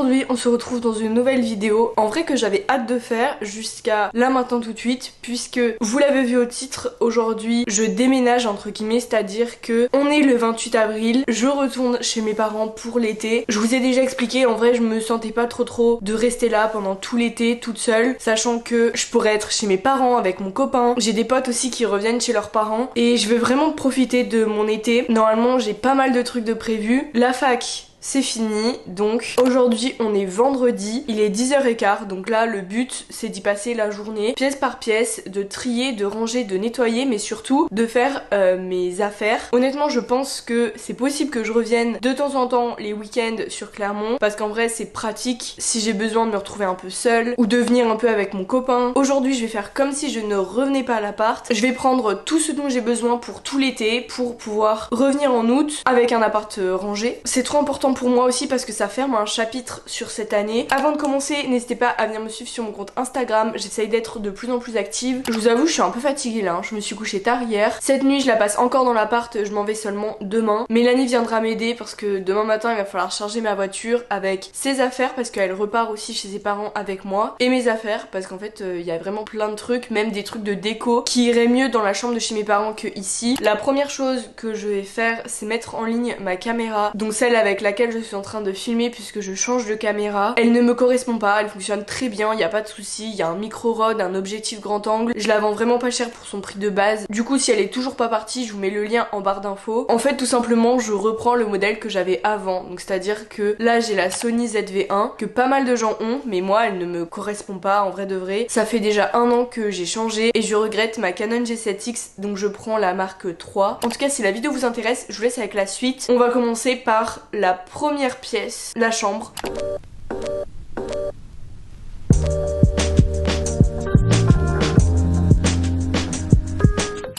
Aujourd'hui on se retrouve dans une nouvelle vidéo, en vrai que j'avais hâte de faire jusqu'à là maintenant tout de suite, puisque vous l'avez vu au titre, aujourd'hui je déménage entre guillemets, c'est-à-dire que on est le 28 avril, je retourne chez mes parents pour l'été. Je vous ai déjà expliqué, en vrai je me sentais pas trop de rester là pendant tout l'été toute seule, sachant que je pourrais être chez mes parents avec mon copain, j'ai des potes aussi qui reviennent chez leurs parents et je veux vraiment profiter de mon été. Normalement j'ai pas mal de trucs de prévu, la fac c'est fini, donc aujourd'hui on est vendredi, il est 10h15, donc là le but c'est d'y passer la journée, pièce par pièce, de trier, de ranger, de nettoyer, mais surtout de faire mes affaires. Honnêtement je pense que c'est possible que je revienne de temps en temps les week-ends sur Clermont, parce qu'en vrai c'est pratique si j'ai besoin de me retrouver un peu seule, ou de venir un peu avec mon copain. Aujourd'hui je vais faire comme si je ne revenais pas à l'appart, je vais prendre tout ce dont j'ai besoin pour tout l'été, pour pouvoir revenir en août avec un appart rangé. C'est trop important pour moi aussi parce que ça ferme un chapitre sur cette année. Avant de commencer, n'hésitez pas à venir me suivre sur mon compte Instagram, j'essaye d'être de plus en plus active. Je vous avoue, je suis un peu fatiguée là, je me suis couchée tard hier. Cette nuit, je la passe encore dans l'appart, je m'en vais seulement demain. Mélanie viendra m'aider parce que demain matin, il va falloir charger ma voiture avec ses affaires parce qu'elle repart aussi chez ses parents avec moi. Et mes affaires parce qu'en fait, il y a vraiment plein de trucs, même des trucs de déco qui iraient mieux dans la chambre de chez mes parents que ici. La première chose que je vais faire, c'est mettre en ligne ma caméra, donc celle avec laquelle je suis en train de filmer puisque je change de caméra. Elle ne me correspond pas, elle fonctionne très bien, il n'y a pas de souci, il y a un micro Rode, un objectif grand angle. Je la vends vraiment pas cher pour son prix de base. Du coup si elle est toujours pas partie, je vous mets le lien en barre d'infos. En fait tout simplement je reprends le modèle que j'avais avant. Donc c'est à dire que là j'ai la Sony ZV-1 que pas mal de gens ont, mais moi elle ne me correspond pas en vrai de vrai. Ça fait déjà 1 an que j'ai changé et je regrette ma Canon G7X, donc je prends la marque 3. En tout cas si la vidéo vous intéresse, je vous laisse avec la suite. On va commencer par la première pièce, la chambre.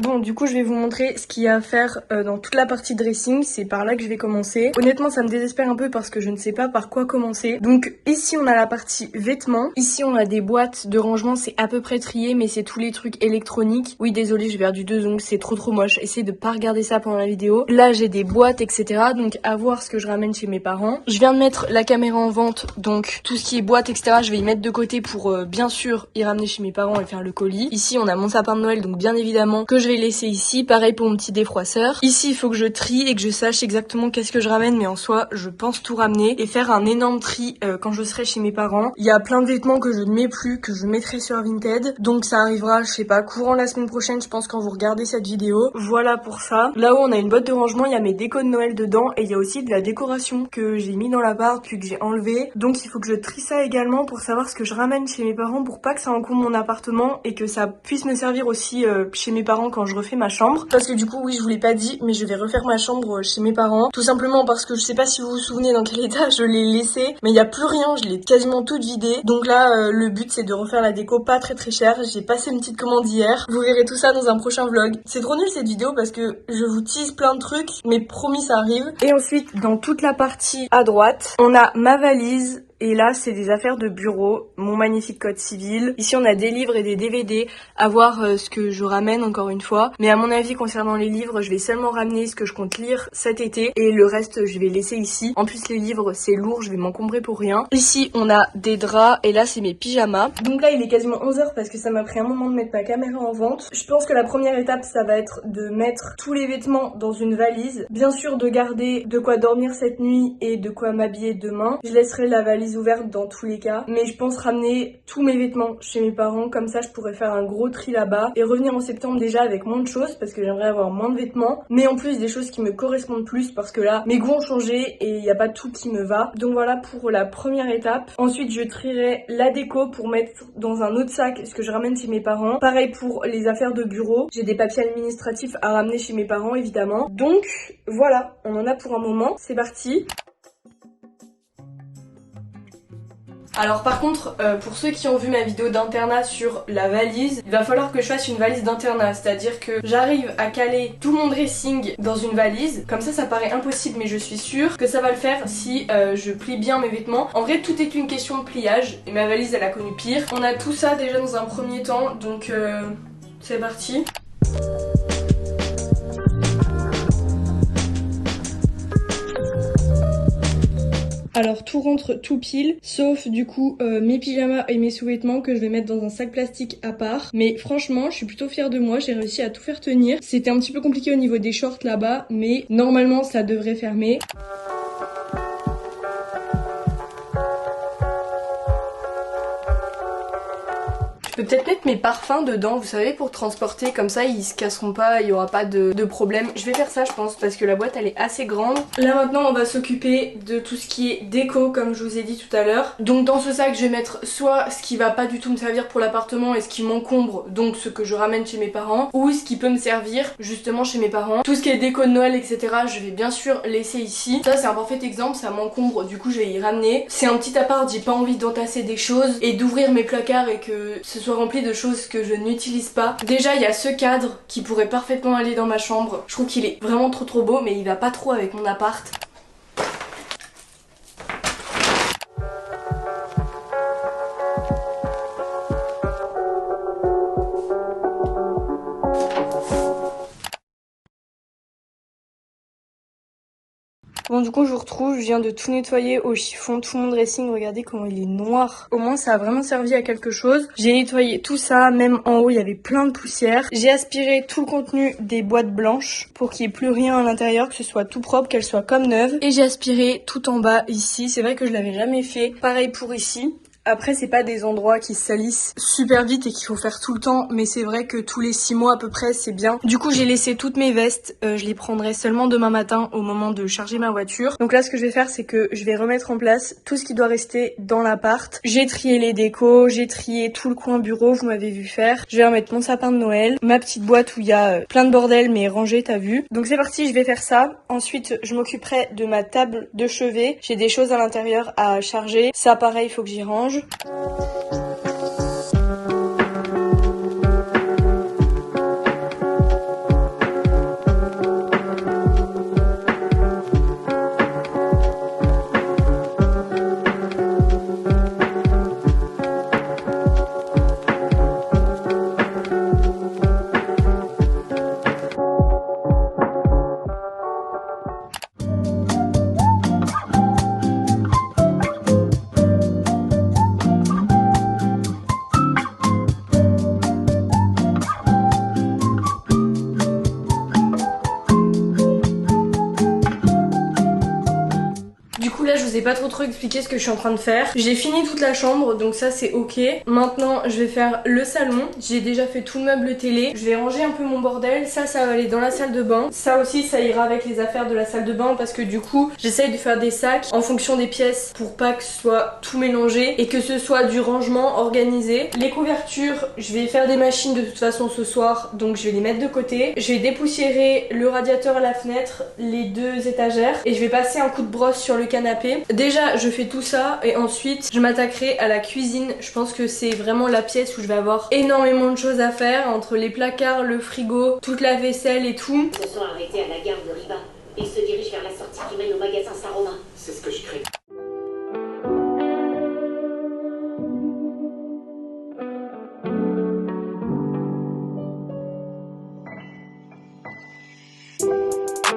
Bon, du coup je vais vous montrer ce qu'il y a à faire dans toute la partie dressing, c'est par là que je vais commencer. Honnêtement ça me désespère un peu parce que je ne sais pas par quoi commencer. Donc ici on a la partie vêtements, ici on a des boîtes de rangement, c'est à peu près trié mais c'est tous les trucs électroniques. Oui désolé j'ai perdu 2 ongles, c'est trop moche, essayez de pas regarder ça pendant la vidéo. Là j'ai des boîtes etc, donc à voir ce que je ramène chez mes parents. Je viens de mettre la caméra en vente, donc tout ce qui est boîte etc je vais y mettre de côté pour bien sûr y ramener chez mes parents et faire le colis. Ici on a mon sapin de Noël donc bien évidemment que je vais laisser ici, pareil pour mon petit défroisseur. Ici il faut que je trie et que je sache exactement qu'est-ce que je ramène, mais en soi je pense tout ramener et faire un énorme tri quand je serai chez mes parents. Il y a plein de vêtements que je ne mets plus, que je mettrai sur Vinted, donc ça arrivera je sais pas courant la semaine prochaine je pense quand vous regardez cette vidéo. Voilà pour ça. Là-haut on a une boîte de rangement, il y a mes décos de Noël dedans et il y a aussi de la décoration que j'ai mis dans l'appart puis que j'ai enlevé, donc il faut que je trie ça également pour savoir ce que je ramène chez mes parents pour pas que ça encombre mon appartement et que ça puisse me servir aussi chez mes parents quand je refais ma chambre, parce que du coup oui je vous l'ai pas dit mais je vais refaire ma chambre chez mes parents, tout simplement parce que je sais pas si vous vous souvenez dans quel état je l'ai laissé, mais il y a plus rien, je l'ai quasiment toute vidée, donc là le but c'est de refaire la déco pas très cher. J'ai passé une petite commande hier, vous verrez tout ça dans un prochain vlog. C'est trop nul cette vidéo parce que je vous tease plein de trucs mais promis ça arrive. Et ensuite dans toute la partie à droite on a ma valise. Et là, c'est des affaires de bureau, mon magnifique code civil. Ici, on a des livres et des DVD, à voir ce que je ramène encore une fois. Mais à mon avis, concernant les livres, je vais seulement ramener ce que je compte lire cet été. Et le reste, je vais laisser ici. En plus, les livres, c'est lourd, je vais m'encombrer pour rien. Ici, on a des draps et là, c'est mes pyjamas. Donc là, il est quasiment 11h parce que ça m'a pris un moment de mettre ma caméra en vente. Je pense que la première étape, ça va être de mettre tous les vêtements dans une valise. Bien sûr, de garder de quoi dormir cette nuit et de quoi m'habiller demain. Je laisserai la valise ouverte dans tous les cas, mais je pense ramener tous mes vêtements chez mes parents, comme ça je pourrais faire un gros tri là-bas et revenir en septembre déjà avec moins de choses parce que j'aimerais avoir moins de vêtements, mais en plus des choses qui me correspondent plus parce que là mes goûts ont changé et il n'y a pas tout qui me va. Donc voilà pour la première étape. Ensuite je trierai la déco pour mettre dans un autre sac ce que je ramène chez mes parents. Pareil pour les affaires de bureau, j'ai des papiers administratifs à ramener chez mes parents évidemment. Donc voilà, on en a pour un moment, c'est parti. Alors par contre, pour ceux qui ont vu ma vidéo d'internat sur la valise, il va falloir que je fasse une valise d'internat, c'est-à-dire que j'arrive à caler tout mon dressing dans une valise, comme ça paraît impossible mais je suis sûre que ça va le faire si je plie bien mes vêtements. En vrai tout est une question de pliage et ma valise elle a connu pire. On a tout ça déjà dans un premier temps, donc c'est parti. Alors tout rentre tout pile, sauf du coup mes pyjamas et mes sous-vêtements que je vais mettre dans un sac plastique à part. Mais franchement, je suis plutôt fière de moi, j'ai réussi à tout faire tenir. C'était un petit peu compliqué au niveau des shorts là-bas, mais normalement ça devrait fermer. Je peux peut-être mettre mes parfums dedans, vous savez, pour transporter, comme ça ils se casseront pas, il y aura pas de problème. Je vais faire ça je pense, parce que la boîte elle est assez grande. Là maintenant on va s'occuper de tout ce qui est déco, comme je vous ai dit tout à l'heure. Donc dans ce sac je vais mettre soit ce qui va pas du tout me servir pour l'appartement et ce qui m'encombre, donc ce que je ramène chez mes parents, ou ce qui peut me servir justement chez mes parents. Tout ce qui est déco de Noël etc, je vais bien sûr laisser ici. Ça c'est un parfait exemple, ça m'encombre, du coup je vais y ramener. C'est un petit appart, j'ai pas envie d'entasser des choses et d'ouvrir mes placards et que ce soit rempli de choses que je n'utilise pas. Déjà il y a ce cadre qui pourrait parfaitement aller dans ma chambre. Je trouve qu'il est vraiment trop beau, mais il va pas trop avec mon appart. Bon du coup je vous retrouve, je viens de tout nettoyer au chiffon, tout mon dressing, regardez comment il est noir. Au moins ça a vraiment servi à quelque chose. J'ai nettoyé tout ça, même en haut il y avait plein de poussière. J'ai aspiré tout le contenu des boîtes blanches pour qu'il n'y ait plus rien à l'intérieur, que ce soit tout propre, qu'elles soient comme neuves. Et j'ai aspiré tout en bas ici, c'est vrai que je l'avais jamais fait. Pareil pour ici. Après c'est pas des endroits qui salissent super vite et qu'il faut faire tout le temps, mais c'est vrai que tous les 6 mois à peu près c'est bien. Du coup j'ai laissé toutes mes vestes, je les prendrai seulement demain matin au moment de charger ma voiture. Donc là ce que je vais faire c'est que je vais remettre en place tout ce qui doit rester dans l'appart. J'ai trié les décos, j'ai trié tout le coin bureau, vous m'avez vu faire. Je vais remettre mon sapin de Noël, ma petite boîte où il y a plein de bordel mais rangé, t'as vu. Donc c'est parti, je vais faire ça. Ensuite je m'occuperai de ma table de chevet. J'ai des choses à l'intérieur à charger. Ça pareil il faut que j'y range. Là je vous ai pas trop expliqué ce que je suis en train de faire. J'ai fini toute la chambre donc ça c'est ok. Maintenant je vais faire le salon. J'ai déjà fait tout le meuble télé. Je vais ranger un peu mon bordel. Ça va aller dans la salle de bain. Ça aussi ça ira avec les affaires de la salle de bain parce que du coup j'essaye de faire des sacs en fonction des pièces pour pas que ce soit tout mélangé et que ce soit du rangement organisé. Les couvertures je vais faire des machines de toute façon ce soir donc je vais les mettre de côté. Je vais dépoussiérer le radiateur à la fenêtre, les 2 étagères et je vais passer un coup de brosse sur le canapé. Déjà je fais tout ça et ensuite je m'attaquerai à la cuisine. Je pense que c'est vraiment la pièce où je vais avoir énormément de choses à faire entre les placards, le frigo, toute la vaisselle et tout. Ils se sont arrêtés à la gare de Riva et se dirigent vers la sortie qui mène au magasin Saint-Romain. C'est ce que je crée.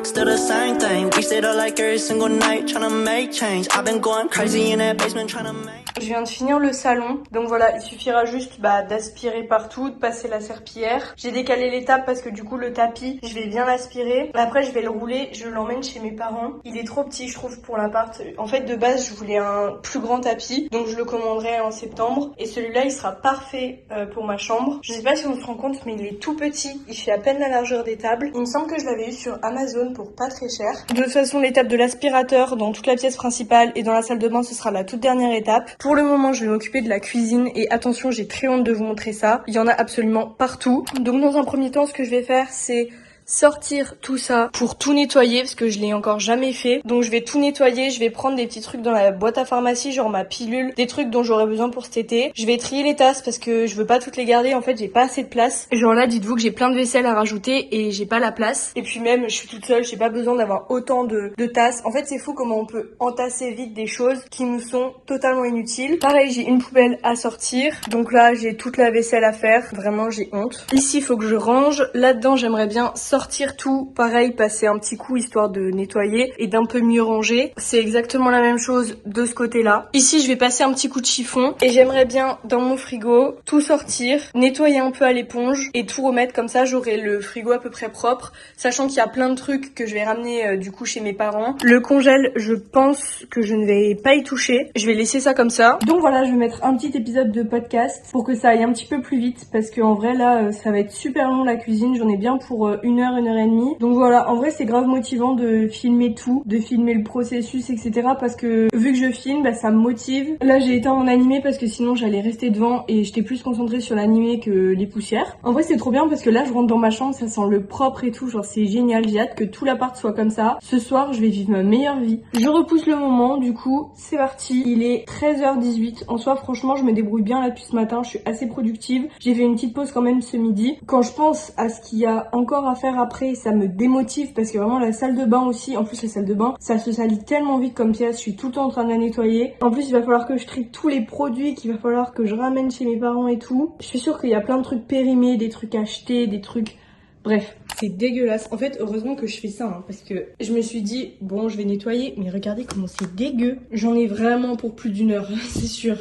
Still the same thing. We stayed up like every single night trying to make change. I've been going crazy in that basement trying to make. Je viens de finir le salon, donc voilà, il suffira juste d'aspirer partout, de passer la serpillière. J'ai décalé l'étape parce que du coup le tapis, je vais bien l'aspirer. Après je vais le rouler, je l'emmène chez mes parents. Il est trop petit je trouve pour l'appart. En fait de base je voulais un plus grand tapis, donc je le commanderai en septembre. Et celui-là il sera parfait pour ma chambre. Je sais pas si on se rend compte mais il est tout petit, il fait à peine la largeur des tables. Il me semble que je l'avais eu sur Amazon pour pas très cher. De toute façon l'étape de l'aspirateur dans toute la pièce principale et dans la salle de bain ce sera la toute dernière étape. Pour le moment je vais m'occuper de la cuisine et attention j'ai très honte de vous montrer ça, il y en a absolument partout. Donc dans un premier temps ce que je vais faire c'est sortir tout ça pour tout nettoyer parce que je l'ai encore jamais fait. Donc je vais tout nettoyer, je vais prendre des petits trucs dans la boîte à pharmacie, genre ma pilule, des trucs dont j'aurais besoin pour cet été. Je vais trier les tasses parce que je veux pas toutes les garder, en fait j'ai pas assez de place. Genre là dites-vous que j'ai plein de vaisselle à rajouter et j'ai pas la place. Et puis même je suis toute seule, j'ai pas besoin d'avoir autant de tasses. En fait c'est fou comment on peut entasser vite des choses qui nous sont totalement inutiles. Pareil j'ai une poubelle à sortir, donc là j'ai toute la vaisselle à faire, vraiment j'ai honte. Ici il faut que je range, là-dedans j'aimerais bien sortir sortir tout, pareil, passer un petit coup histoire de nettoyer et d'un peu mieux ranger. C'est exactement la même chose de ce côté-là. Ici, je vais passer un petit coup de chiffon et j'aimerais bien dans mon frigo tout sortir, nettoyer un peu à l'éponge et tout remettre, comme ça j'aurai le frigo à peu près propre, sachant qu'il y a plein de trucs que je vais ramener du coup chez mes parents. Le congèle, je pense que je ne vais pas y toucher. Je vais laisser ça comme ça. Donc voilà, je vais mettre un petit épisode de podcast pour que ça aille un petit peu plus vite parce qu'en vrai là, ça va être super long la cuisine. J'en ai bien pour 1 heure, 1 heure et demie. Donc voilà, en vrai c'est grave motivant de filmer tout, de filmer le processus, etc. parce que vu que je filme, bah, ça me motive. Là j'ai éteint mon animé parce que sinon j'allais rester devant et j'étais plus concentrée sur l'animé que les poussières. En vrai c'est trop bien parce que là je rentre dans ma chambre, ça sent le propre et tout, genre c'est génial. J'ai hâte que tout l'appart soit comme ça. Ce soir je vais vivre ma meilleure vie. Je repousse le moment, du coup c'est parti. Il est 13h18. En soi franchement je me débrouille bien là depuis ce matin, je suis assez productive. J'ai fait une petite pause quand même ce midi. Quand je pense à ce qu'il y a encore à faire après, ça me démotive parce que vraiment la salle de bain aussi, en plus la salle de bain ça se salit tellement vite comme pièce, je suis tout le temps en train de la nettoyer. En plus il va falloir que je trie tous les produits qu'il va falloir que je ramène chez mes parents et tout. Je suis sûre qu'il y a plein de trucs périmés, des trucs achetés, des trucs... Bref, c'est dégueulasse. En fait, heureusement que je fais ça, parce que je me suis dit, bon, je vais nettoyer, mais regardez comment c'est dégueu. J'en ai vraiment pour plus d'1 heure, c'est sûr.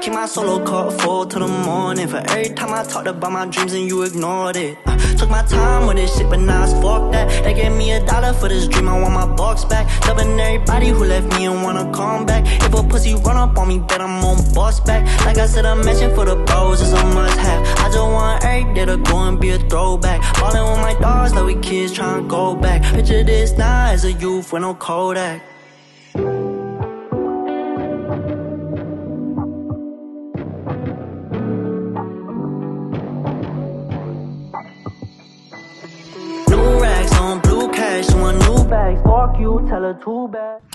Keep my solo cup full till the morning. For every time I talked about my dreams and you ignored it. Took my time with this shit, but now it's fuck that. They gave me $1 for this dream, I want my bucks back. Loving everybody who left me and wanna come back. If a pussy run up on me, bet I'm on bust back. Like I said, I mentioned for the bros, it's a must have. I just want every day to go and be a throwback. Ballin' with my dogs like we kids tryna go back. Picture this now as a youth with no Kodak.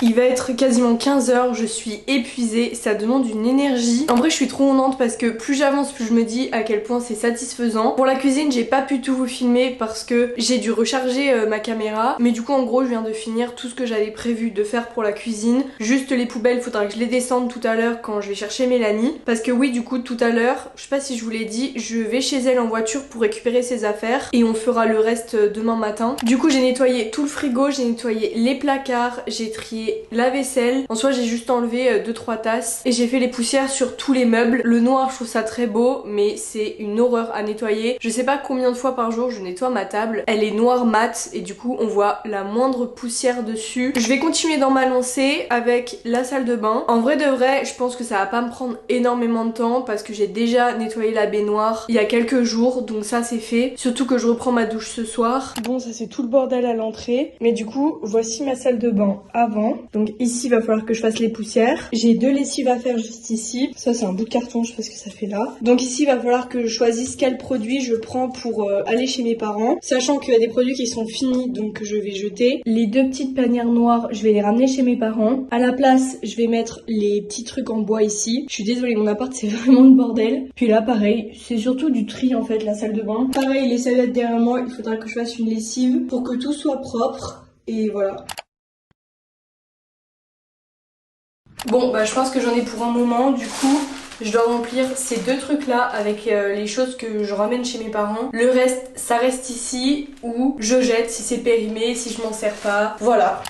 Il va être quasiment 15h, je suis épuisée, ça demande une énergie. En vrai je suis trop contente parce que plus j'avance plus je me dis à quel point c'est satisfaisant. Pour la cuisine j'ai pas pu tout vous filmer parce que j'ai dû recharger ma caméra. Mais du coup en gros je viens de finir tout ce que j'avais prévu de faire pour la cuisine. Juste les poubelles, faudra que je les descende tout à l'heure quand je vais chercher Mélanie. Parce que oui du coup tout à l'heure, je sais pas si je vous l'ai dit, je vais chez elle en voiture pour récupérer ses affaires. Et on fera le reste demain matin. Du coup j'ai nettoyé tout le frigo, j'ai nettoyé les placards, j'ai trié la vaisselle. En soi j'ai juste enlevé 2-3 tasses et j'ai fait les poussières sur tous les meubles. Le noir je trouve ça très beau mais c'est une horreur à nettoyer. Je sais pas combien de fois par jour je nettoie ma table. Elle est noire mat et du coup on voit la moindre poussière dessus. Je vais continuer dans ma lancée avec la salle de bain. En vrai de vrai je pense que ça va pas me prendre énormément de temps parce que j'ai déjà nettoyé la baignoire il y a quelques jours donc ça c'est fait. Surtout que je reprends ma douche ce soir. Bon ça c'est tout le bordel à l'entrée mais du coup voici ma salle de bain avant. Donc ici il va falloir que je fasse les poussières. J'ai 2 lessives à faire juste ici. Ça c'est un bout de carton, je sais pas ce que ça fait là. Donc ici il va falloir que je choisisse quel produit je prends pour aller chez mes parents. Sachant qu'il y a des produits qui sont finis donc je vais jeter. Les 2 petites panières noires je vais les ramener chez mes parents. À la place je vais mettre les petits trucs en bois ici. Je suis désolée mon appart c'est vraiment le bordel. Puis là pareil c'est surtout du tri en fait la salle de bain. Pareil les serviettes derrière moi il faudra que je fasse une lessive pour que tout soit propre. Et voilà. Bon bah je pense que j'en ai pour un moment, du coup je dois remplir ces 2 trucs là avec les choses que je ramène chez mes parents. Le reste ça reste ici ou je jette si c'est périmé, si je m'en sers pas, voilà.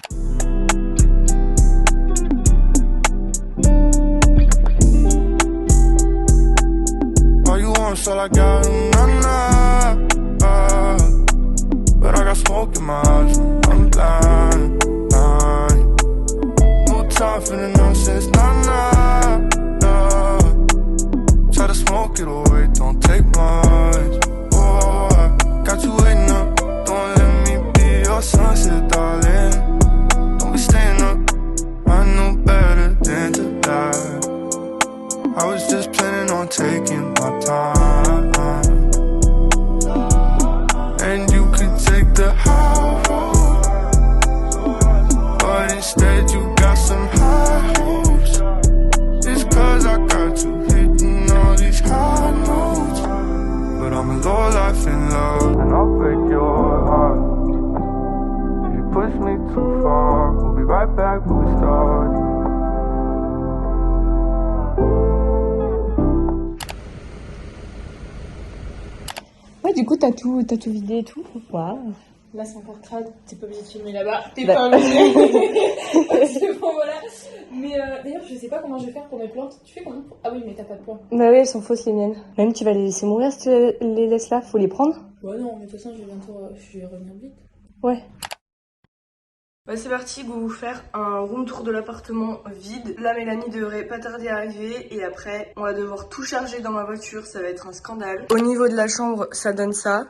Time for the nonsense, nah. Try to smoke it away, don't take much. Oh, I got you waiting up, don't let me be your sunset, darling. Don't be staying up, I know better than to die. I was just planning on taking my time, and you could take the high road, but instead you got some high hopes. It's cause I got you hitting all these high notes. But I'm a low life in love, and I'll break your heart if you push me too far. We'll be right back where we started. du coup, t'as tout vidé et tout. Waouh. Là, c'est encore crade. T'es pas obligé de filmer là-bas. T'es Bah. pas obligé. C'est bon, voilà. Mais d'ailleurs, je sais pas comment je vais faire pour mes plantes. Tu fais comment Ah oui, mais t'as pas de plantes. Bah oui, elles sont fausses les miennes. Même tu vas les laisser mourir si tu les laisses là, faut les prendre. Ouais, non, mais de toute façon, je vais revenir vite. Ouais. Bah c'est parti, go vous faire un room tour de l'appartement vide. Là Mélanie devrait pas tarder à arriver et après on va devoir tout charger dans ma voiture, ça va être un scandale. Au niveau de la chambre, ça donne ça.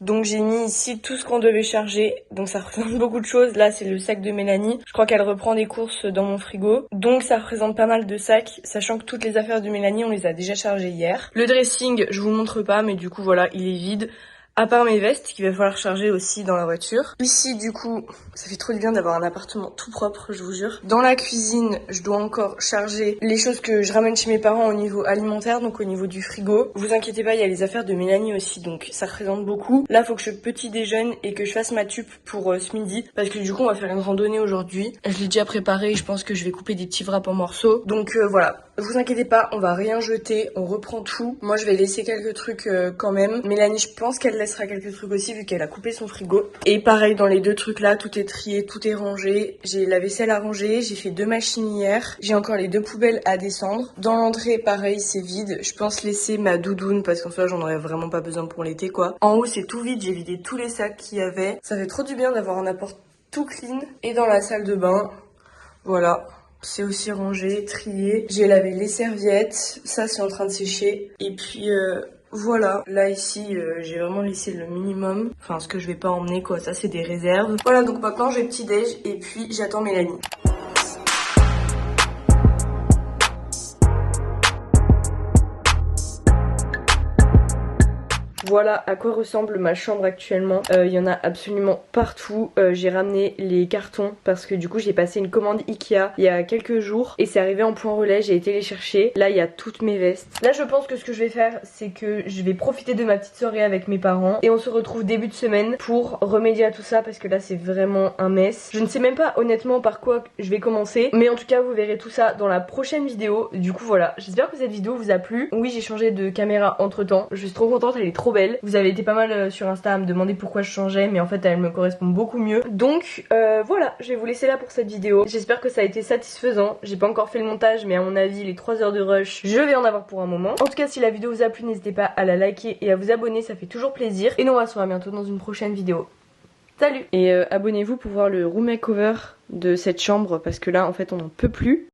Donc j'ai mis ici tout ce qu'on devait charger, donc ça représente beaucoup de choses. Là c'est le sac de Mélanie, je crois qu'elle reprend des courses dans mon frigo. Donc ça représente pas mal de sacs, sachant que toutes les affaires de Mélanie on les a déjà chargées hier. Le dressing, je vous montre pas, mais du coup voilà, il est vide. À part mes vestes qu'il va falloir charger aussi dans la voiture. Ici du coup, ça fait trop du bien d'avoir un appartement tout propre, je vous jure. Dans la cuisine, je dois encore charger les choses que je ramène chez mes parents au niveau alimentaire, donc au niveau du frigo. Vous inquiétez pas, il y a les affaires de Mélanie aussi, donc ça représente beaucoup. Là, faut que je petit déjeune et que je fasse ma tup pour ce midi, parce que du coup, on va faire une randonnée aujourd'hui. Je l'ai déjà préparé, je pense que je vais couper des petits wraps en morceaux. Donc voilà, vous inquiétez pas, on va rien jeter, on reprend tout. Moi, je vais laisser quelques trucs quand même. Mélanie, je pense qu'elle laissera quelques trucs aussi vu qu'elle a coupé son frigo. Et pareil, dans les deux trucs là, tout est trié, tout est rangé. J'ai la vaisselle à ranger, j'ai fait 2 machines hier. J'ai encore les 2 poubelles à descendre. Dans l'entrée, pareil, c'est vide. Je pense laisser ma doudoune parce qu'en fait, j'en aurais vraiment pas besoin pour l'été quoi. En haut, c'est tout vide, j'ai vidé tous les sacs qu'il y avait. Ça fait trop du bien d'avoir un appart tout clean. Et dans la salle de bain, voilà. C'est aussi rangé, trié. J'ai lavé les serviettes. Ça, c'est en train de sécher. Et puis, voilà. Là, ici, j'ai vraiment laissé le minimum. Enfin, ce que je vais pas emmener, quoi. Ça, c'est des réserves. Voilà, donc maintenant, j'ai petit déj. Et puis, j'attends Mélanie. Voilà à quoi ressemble ma chambre actuellement. Il y en a absolument partout. J'ai ramené les cartons parce que du coup j'ai passé une commande Ikea il y a quelques jours et c'est arrivé en point relais, j'ai été les chercher. Là il y a toutes mes vestes. Là je pense que ce que je vais faire c'est que je vais profiter de ma petite soirée avec mes parents et on se retrouve début de semaine pour remédier à tout ça parce que là c'est vraiment un mess. Je ne sais même pas honnêtement par quoi je vais commencer, mais en tout cas vous verrez tout ça dans la prochaine vidéo. Du coup voilà, j'espère que cette vidéo vous a plu. Oui, j'ai changé de caméra entre temps, je suis trop contente, elle est trop belle. Vous avez été pas mal sur Insta à me demander pourquoi je changeais, mais en fait elle me correspond beaucoup mieux. Donc voilà, je vais vous laisser là pour cette vidéo. J'espère que ça a été satisfaisant. J'ai pas encore fait le montage, mais à mon avis les 3 heures de rush, je vais en avoir pour un moment. En tout cas, si la vidéo vous a plu, n'hésitez pas à la liker et à vous abonner, ça fait toujours plaisir. Et nous on va se revoir bientôt dans une prochaine vidéo. Salut! Et abonnez-vous pour voir le room makeover de cette chambre, parce que là en fait on n'en peut plus.